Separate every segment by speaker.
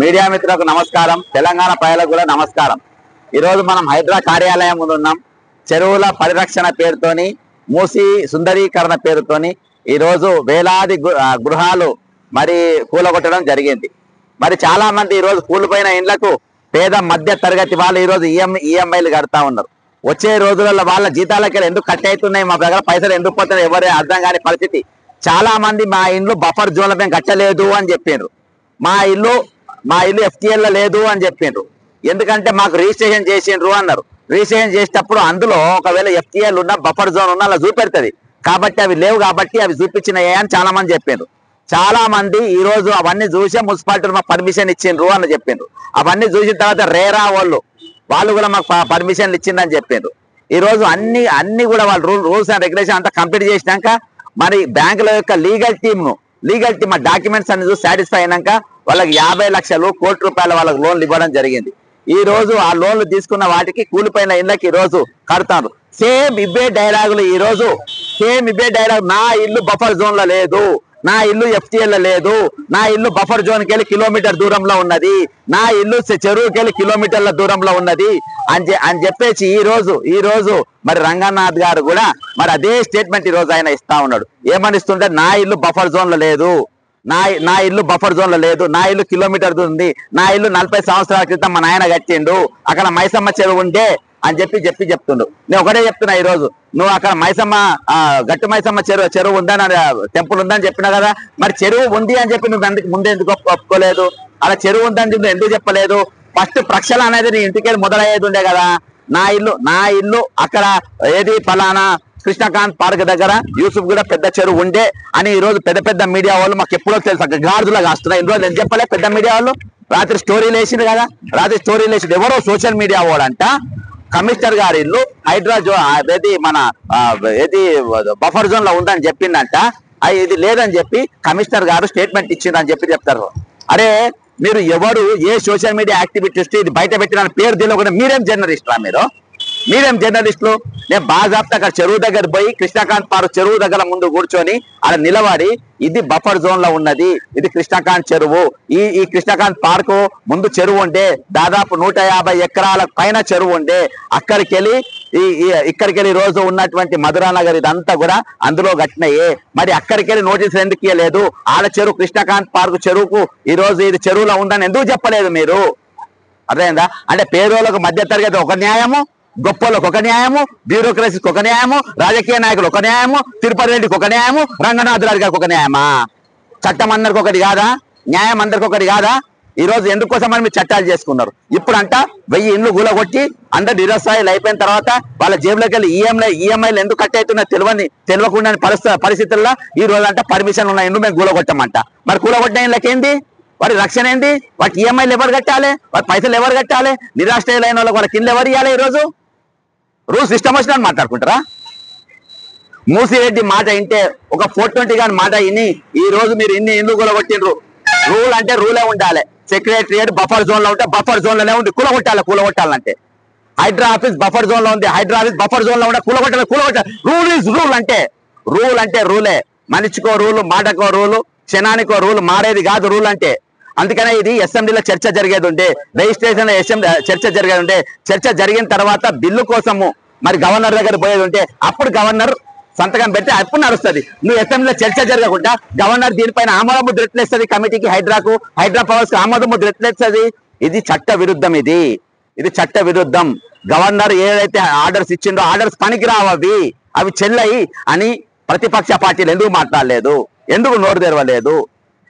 Speaker 1: Media మిత్రులకు నమస్కారం, తెలంగాణ ప్రజలకు కూడా నమస్కారం. ఈరోజు మనం హైదరాబాద్ కార్యాలయం ముందు ఉన్నాం. చెరువుల పరిరక్షణ పేరుతోని, మూసి సుందరీకరణ పేరుతోని ఈరోజు వేలాది గృహాలు మరి కూలగొట్టడం జరిగింది. మరి చాలా మంది ఈరోజు కూలిపోయిన ఇండ్లకు పేద మధ్య తరగతి వాళ్ళు ఈరోజు ఈఎంఐలు కడతా ఉన్నారు. వచ్చే రోజులలో వాళ్ళ జీతాలకి ఎందుకు కట్ అవుతున్నాయి, మా దగ్గర పైసలు ఎందుకు పోతున్నాయి ఎవరే అర్థం కాని పరిస్థితి. చాలా మంది మా ఇండ్లు బఫర్ జోన్లో మేము కట్టలేదు అని చెప్పిండ్రు, మా ఇల్లు FTL లేదు అని చెప్పిండ్రు. ఎందుకంటే మాకు రిజిస్ట్రేషన్ చేసిండ్రు అన్నారు. రిజిస్ట్రేషన్ చేసేటప్పుడు అందులో ఒకవేళ FTL ఉన్న బఫర్ జోన్ ఉన్న అలా చూపెడుతుంది కాబట్టి అవి లేవు కాబట్టి అవి చూపించినాయి అని చాలా మంది చెప్పిండ్రు. చాలా మంది ఈ రోజు అవన్నీ చూసే మున్సిపాలిటీ మాకు పర్మిషన్ ఇచ్చిండ్రు అని చెప్పిండ్రు. అవన్నీ చూసిన తర్వాత రేరా వాళ్ళు కూడా మాకు పర్మిషన్లు ఇచ్చిందని చెప్పిండ్రు. ఈ రోజు అన్ని కూడా వాళ్ళు రూల్స్ అండ్ రెగ్యులేషన్ అంతా కంప్లీట్ చేసినాక మరి బ్యాంకుల యొక్క లీగల్ టీమ్ డాక్యుమెంట్స్ అన్ని చూసి సాటిస్ఫై అయినాక వాళ్ళకి 50 లక్షలు ₹1 కోటి వాళ్ళకి లోన్లు ఇవ్వడం జరిగింది. ఈ రోజు ఆ లోన్లు తీసుకున్న వాటికి కూలిపోయిన ఇళ్ళకి ఈ రోజు కడతారు. సేమ్ ఇవే డైలాగులు ఈ రోజు నా ఇల్లు బఫర్ జోన్ లో లేదు, నా ఇల్లు FTL లేదు, నా ఇల్లు బఫర్ జోన్కి వెళ్ళి కిలోమీటర్ దూరంలో ఉన్నది, నా ఇల్లు చెరువుకి వెళ్ళి కిలోమీటర్ల దూరంలో ఉన్నది అని చెప్పేసి ఈ రోజు మరి రంగనాథ్ గారు కూడా మరి అదే స్టేట్మెంట్ ఈ రోజు ఆయన ఇస్తా ఉన్నాడు. ఏమని ఇస్తుంటే నా ఇల్లు బఫర్ జోన్ లో లేదు, నా ఇల్లు బఫర్ జోన్ లో లేదు, నా ఇల్లు కిలోమీటర్ ఉంది, నా ఇల్లు 40 సంవత్సరాల క్రితం మా నాయన కట్టిండు, అక్కడ మైసమ్మ చెరువు ఉండే అని చెప్తుండు. నేను ఒకటే చెప్తున్నా, ఈ రోజు నువ్వు అక్కడ గట్టు మైసమ్మ చెరువు ఉందని టెంపుల్ ఉందని చెప్పినా కదా, మరి చెరువు ఉంది అని చెప్పి నువ్వు ముందే ఎందుకు ఒప్పుకోలేదు? అలా చెరువు ఉందని నువ్వు ఎందుకు చెప్పలేదు? ఫస్ట్ ప్రక్షాళన అనేది నీ ఇంటికి మొదలయ్యేది ఉండే కదా. నా ఇల్లు అక్కడ ఏది ఫలానా కృష్ణకాంత్ పార్క్ దగ్గర యూసుఫ్ కూడా పెద్ద చెరువు ఉండే అని ఈ రోజు పెద్ద మీడియా వాళ్ళు మాకు ఎప్పుడో తెలుసు, అక్కడ గాడులా కాస్తున్నాయి. ఇన్ని రోజులు ఏం చెప్పలే పెద్ద మీడియా వాళ్ళు? రాత్రి స్టోరీలు వేసిండు కదా, ఎవరో సోషల్ మీడియా వాడంట కమిషనర్ గారి ఇల్లు బఫర్ జోన్ లో ఉందని చెప్పిందంట, ఇది లేదని చెప్పి కమిషనర్ గారు స్టేట్మెంట్ ఇచ్చిందని చెప్తారు. అరే మీరు ఎవరు ఏ సోషల్ మీడియా యాక్టివిటీస్ ఇది బయట పెట్టిన పేరు తెలియకుండా మీరేం జర్నలిస్టులా? మీరేం జర్నలిస్టులు? నేను బాజాప్తా అక్కడ చెరువు దగ్గర పోయి కృష్ణకాంత్ పార్క్ చెరువు దగ్గర ముందు కూర్చొని అక్కడ నిలబడి ఇది బఫర్ జోన్ లో ఉన్నది, ఇది కృష్ణకాంత్ చెరువు, ఈ కృష్ణకాంత్ పార్కు ముందు చెరువు ఉండే దాదాపు 150 ఎకరాల పైన చెరువు ఉండే, ఇక్కడికి వెళ్ళి రోజు ఉన్నటువంటి మధురా నగర్ ఇదంతా కూడా అందులో కట్టినయే. మరి అక్కడికి వెళ్ళి నోటీసులు ఎందుకు ఇవ్వలేదు? ఆడ చెరువు కృష్ణకాంత్ పార్క్ చెరువుకు ఈ రోజు ఇది చెరువులో ఉందని ఎందుకు చెప్పలేదు మీరు? అర్థమైందా? అంటే పేదోళ్ళకు మధ్య తరగతి ఒక న్యాయము, గొప్పలకు ఒక న్యాయము, బ్యూరోక్రసీకి ఒక న్యాయము, రాజకీయ నాయకులు ఒక న్యాయము, తిరుపతి రెడ్డికి ఒక న్యాయము, రంగనాథ్ రాజు గారికి ఒక న్యాయమా? చట్టం అందరికి ఒకటి కాదా? న్యాయం అందరికి ఒకటి కాదా? ఈ రోజు ఎందుకోసం మరి మీరు చట్టాలు చేసుకున్నారు? ఇప్పుడు అంట 1000 ఇండ్లు కూలగొట్టి అందరు నిరస్థాయిలు అయిపోయిన తర్వాత వాళ్ళ జేబులోకి వెళ్ళి ఈఎంఐలు ఎందుకు కట్ అవుతున్నా తెలియకుండా పరిస్థితుల్లో ఈ రోజు అంట పర్మిషన్ ఉన్న ఇండ్లు మేము కూలగొట్టమంట. మరి కూలగొట్టిన ఇండ్లకి ఏంది? వాటి రక్షణ ఏంటి? వాటి ఈఎంఐలు ఎవరు కట్టాలి? వాటి పైసలు ఎవరు కట్టాలి? నిరాశ్రయులైన వాళ్ళకి వాళ్ళ కింద ఎవరు ఇవ్వాలి? ఈరోజు రూల్స్ ఇష్టం వచ్చినట్టు మాట్లాడుకుంటారా? మూసిరెడ్డి మాట వింటే ఒక 420 గాని మాట విని ఈ రోజు మీరు ఇన్ని ఇండ్లు కూలగొట్టిండ్రు. రూల్ అంటే రూలే ఉండాలి. సెక్రటరియట్ బఫర్ జోన్ లో ఉంటే బఫర్ జోన్ లోనే ఉండి కూలగొట్టాలంటే. హైడ్రా ఆఫీస్ బఫర్ జోన్ లో ఉంది, హైడ్రా ఆఫీస్ బఫర్ జోన్ లో ఉంటే కూలగొట్టాలి. రూల్ ఈజ్ రూల్ అంటే రూలే. మనిషికో రూలు, మాటకో రూలు, క్షణానికో రూల్ మారేది కాదు రూల్ అంటే. అందుకనే ఇది అసెంబ్లీలో చర్చ జరిగేది ఉండే, రిజిస్ట్రేషన్ చర్చ జరిగేది ఉండే. చర్చ జరిగిన తర్వాత బిల్లు కోసము మరి గవర్నర్ దగ్గర పోయేది ఉంటే అప్పుడు గవర్నర్ సంతకం పెడితే అప్పుడు నడుస్తుంది. నువ్వు అసెంబ్లీలో చర్చ జరగకుండా గవర్నర్ దీనిపైన ఆమోద ముద్ర ఎట్లేస్తుంది? కమిటీకి హైడ్రా పవర్స్ కి ఆమోద ముద్ర ఎట్లేస్తుంది? ఇది చట్ట విరుద్ధం. ఇది చట్ట విరుద్ధం. గవర్నర్ ఏదైతే ఆర్డర్స్ ఇచ్చిండో ఆర్డర్స్ పనికి రావవి, అవి చెల్లయి అని ప్రతిపక్ష పార్టీలు ఎందుకు మాట్లాడలేదు? ఎందుకు నోరు తెరవలేదు?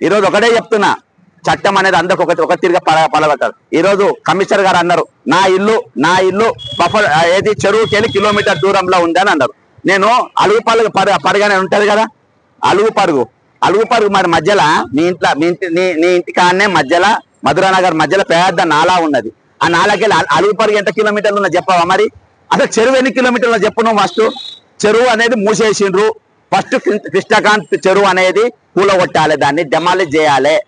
Speaker 1: ఈరోజు ఒకటే చెప్తున్నా, చట్టం అనేది అందరికి ఒక తిరిగి పలవతారు. ఈరోజు కమిషనర్ గారు అన్నారు నా ఇల్లు బఫర్ ఏది చెరువుకి వెళ్ళి కిలోమీటర్ దూరంలో ఉందని అన్నారు. నేను అలుగు పరుగానే ఉంటది కదా, అలుగు పరుగు మరి మధ్యలో నీ ఇంటి కాడనే మధ్యలో మధురా నగర్ మధ్యలో పెద్ద నాలా ఉన్నది. ఆ నాలాకి వెళ్ళి అలుగు పరుగు ఎంత కిలోమీటర్లు ఉన్నా చెప్పవా? మరి అసలు చెరువు ఎన్ని కిలోమీటర్లు చెప్పు నువ్వు. ఫస్ట్ చెరువు అనేది మూసేసిండ్రు. ఫస్ట్ కృష్ణకాంత్ చెరువు అనేది కూలగొట్టాలి, దాన్ని డెమాలిష్ చేయాలి.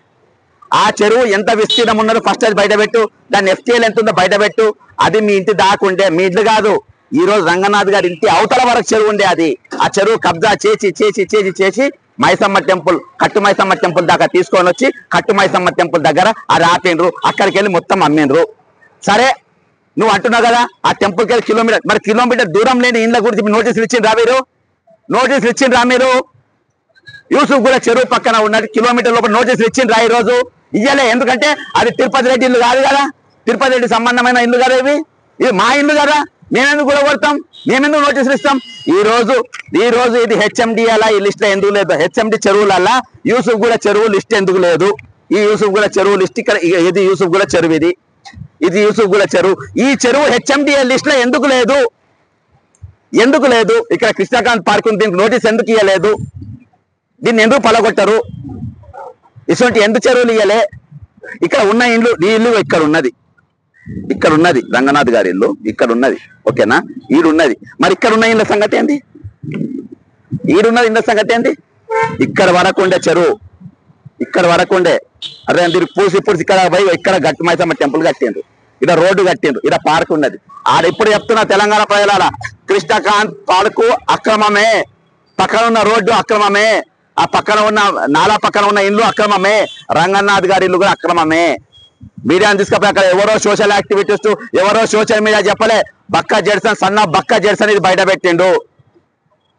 Speaker 1: ఆ చెరువు ఎంత విస్తీర్ణం ఉన్నదో ఫస్ట్ అది బయటపెట్టు. దాన్ని FTL ఎంత ఉందో బయటపెట్టు. అది మీ ఇంటి దాకుండే, మీ ఇల్లు కాదు. ఈ రోజు రంగనాథ్ గారి ఇంటి అవతల వరకు చెరువు ఉండే, అది ఆ చెరువు కబ్జా చేసి మైసమ్మ టెంపుల్, కట్టు మైసమ్మ టెంపుల్ దాకా తీసుకొని వచ్చి కట్టు మైసమ్మ టెంపుల్ దగ్గర అది ఆపిండ్రు, అక్కడికి వెళ్ళి మొత్తం అమ్మిండ్రు. సరే నువ్వు అంటున్నావు కదా ఆ టెంపుల్కి వెళ్ళి కిలోమీటర్, మరి కిలోమీటర్ దూరం లేని ఇండ్ల గురించి నోటీసులు ఇచ్చిండ్రా మీరు? నోటీసులు ఇచ్చిండ్రా మీరు? యూసుఫ్ కూడా చెరువు పక్కన ఉన్నది కిలోమీటర్ లోపల నోటీసులు ఇచ్చిండ్రా ఈ రోజు? ఇయ్యలే. ఎందుకంటే అది తిరుపతి రెడ్డి ఇల్లు కాదు కదా, తిరుపతి రెడ్డి సంబంధమైన ఇల్లు కదా, ఇది మా ఇల్లు కదా, మేమెందుకు కూడా కొడతాం, మేమెందుకు నోటీసులు ఇస్తాం? ఈ రోజు ఇది హెచ్ఎండి అలా ఈ లిస్ట్ లో ఎందుకు లేదు? హెచ్ఎండి చెరువులల్లా యూసుఫ్ కూడా చెరువు లిస్ట్ ఎందుకు లేదు? ఈ యూసుఫ్ కూడా చెరువు లిస్ట్ ఇక్కడ, ఇది యూసుఫ్ కూడా చెరువు, ఇది యూసుఫ్ కూడా చెరువు. ఈ చెరువు హెచ్ఎండిఏ లిస్ట్ లో ఎందుకు లేదు? ఎందుకు లేదు? ఇక్కడ కృష్ణకాంత్ పార్క్ దీనికి నోటీస్ ఎందుకు ఇవ్వలేదు? దీన్ని ఎందుకు పలగొట్టరు? ఇటువంటి ఎందుకు చెరువులు ఇయ్యలే? ఇక్కడ ఉన్న ఇల్లు, ఈ ఇల్లు ఇక్కడ ఉన్నది రంగనాథ్ గారి ఇల్లు ఇక్కడ ఉన్నది, ఓకేనా? ఈడున్నది. మరి ఇక్కడ ఉన్న ఇళ్ళ సంగతి ఏంది? ఈడున్నది ఇళ్ళ సంగతి ఏంది? ఇక్కడ వరకు ఉండే చెరువు, ఇక్కడ వరకు ఉండే, అదే మీరు పూసి ఇక్కడ పోయి ఇక్కడ గట్టి మైసమ్మ టెంపుల్ కట్టిండ్రు, ఇక్కడ రోడ్డు కట్టిండ్రు, ఇక్కడ పార్క్ ఉన్నది. ఆడ ఇప్పుడు చెప్తున్నా తెలంగాణ ప్రజల, కృష్ణకాంత్ పార్కు అక్రమమే, పక్కన ఉన్న రోడ్డు అక్రమమే, ఆ పక్కన ఉన్న నాలా పక్కన ఉన్న ఇల్లు అక్రమమే, రంగనాథ్ గారి ఇల్లు కూడా అక్రమమే. మీడియాని తీసుకపోయి అక్కడ ఎవరో సోషల్ యాక్టివిటీస్, ఎవరో సోషల్ మీడియా చెప్పలే, బక్కా జెడ్సన్, సన్న బక్కా జెడ్సన్ ఇది బయట పెట్టిండు.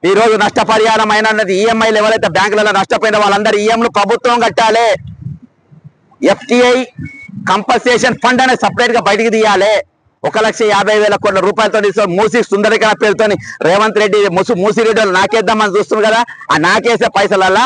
Speaker 1: ఈ రోజు నష్టపరిహారం అయినది ఈఎంఐలు ఎవరైతే బ్యాంకులలో నష్టపోయిన వాళ్ళందరూ ఈఎంలు ప్రభుత్వం కట్టాలి. ఎఫ్టిఐ కంపన్సేషన్ ఫండ్ అనేది సపరేట్ గా బయటికి తీయాలి. 1,50,000 కోట్ల రూపాయలతో మూసి సుందరీకరణ పేరుతో రేవంత్ రెడ్డి మూసిరెడ్డి నాకేద్దామని చూస్తుంది కదా, ఆ నాకేసే పైసలల్లా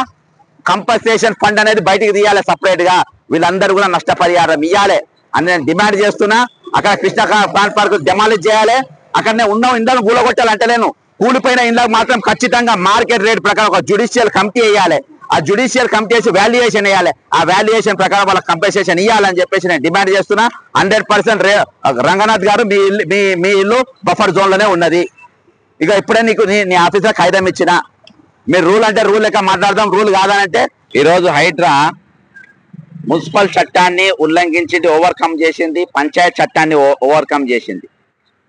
Speaker 1: కంపన్సేషన్ ఫండ్ అనేది బయటికి తీయాలి సపరేట్ గా. వీళ్ళందరూ కూడా నష్టపరిహారం ఇవ్వాలి అని నేను డిమాండ్ చేస్తున్నా. అక్కడ కృష్ణకాంత్ పార్క్ డెమాలిష్ చేయాలి, అక్కడనే ఉన్న ఇండ్లను కూలగొట్టాలంటలేను, కూలిపోయిన ఇండ్లకు మాత్రం ఖచ్చితంగా మార్కెట్ రేట్ ప్రకారం ఒక జ్యుడిషియల్ కమిటీ వేయాలి. ఆ జ్యుడిషియల్ కమిటీ వేసి వాల్యుయేషన్ వేయాలి, ఆ వాల్యుయేషన్ ప్రకారం వాళ్ళకి కంపెన్సేషన్ ఇవ్వాలని చెప్పేసి నేను డిమాండ్ చేస్తున్నా. 100% రంగనాథ్ గారు మీ ఇల్లు బఫర్ జోన్ లోనే ఉన్నది. ఇక ఇప్పుడే నీకు నీ ఆఫీసర్ ఖైదం ఇచ్చిన, మీరు రూల్ అంటే రూల్ లెక్క మాట్లాడదాం, రూల్ కాదనంటే. ఈరోజు హైడ్రా మున్సిపల్ చట్టాన్ని ఉల్లంఘించి ఓవర్కమ్ చేసింది, పంచాయత్ చట్టాన్ని ఓవర్కమ్ చేసింది.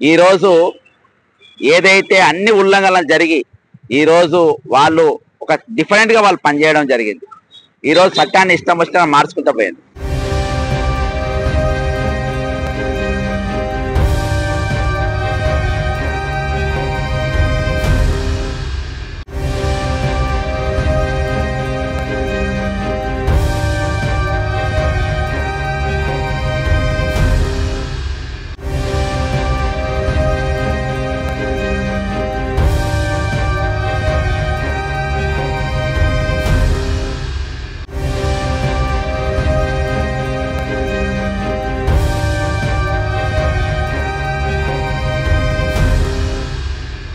Speaker 1: ఈరోజు ఏదైతే అన్ని ఉల్లంఘనలు జరిగి ఈరోజు వాళ్ళు ఒక డిఫరెంట్ గా వాళ్ళు పనిచేయడం జరిగింది. ఈరోజు చట్టాన్ని ఇష్టం వచ్చినా మార్చుకుంటూ పోయింది.